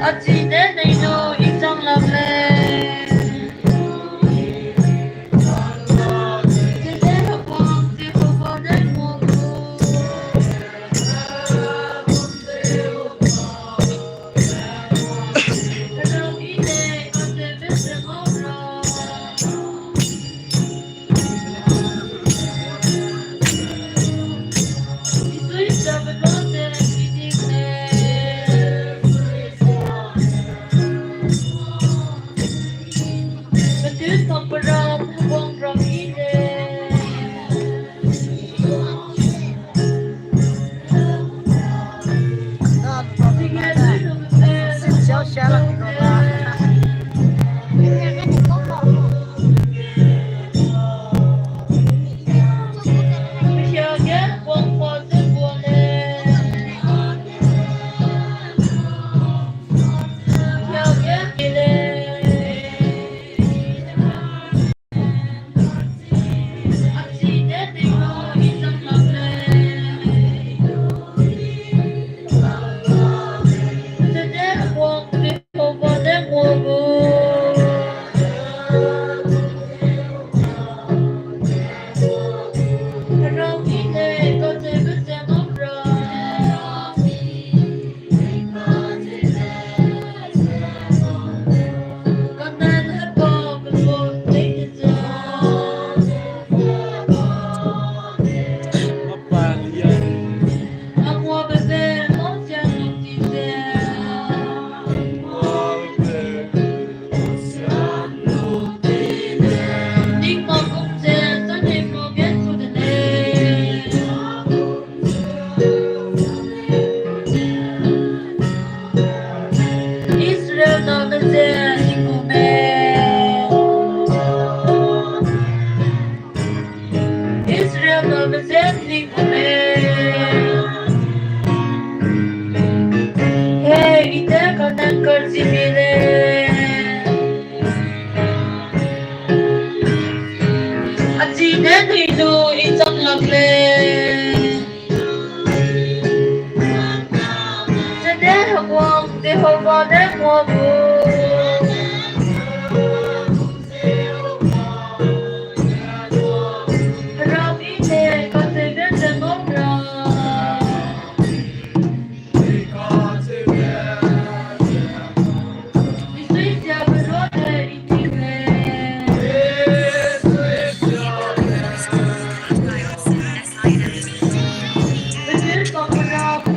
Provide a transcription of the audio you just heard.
ở chỉ đến đây rồi ít trong lòng lên chỉ đến học buồn thì không có đến mùa buồn đâu ý để có thể biết được ngốc rồi đi suy cho với có thể chỉ đi lên và thứ không có rộng buông rộng ý để thì nghe thấy được về xin chào chào là cái đó bây giờ ghé buông phò sẽ buồn lên giờ ghé đi lên anh chỉ để tình yêu ít trong lòng lên sẽ để buông thì không có đến mùa buồn đâu ý để có thể biết sẽ ngốc rồi con nên hết bỏ mình buồn tính thì apa dia Amo bebé, no ya no quisiera. Ni mo cũng sẽ cho ni mo biết tu de ne. Israel no me sea ni comer. Israel no me sea ni comer. Hey, ite con đang cơn gì mi lên. Anh chỉ đến thì dù ít trong lòng lên sẽ đến học buồn thì không có đến mùa buồn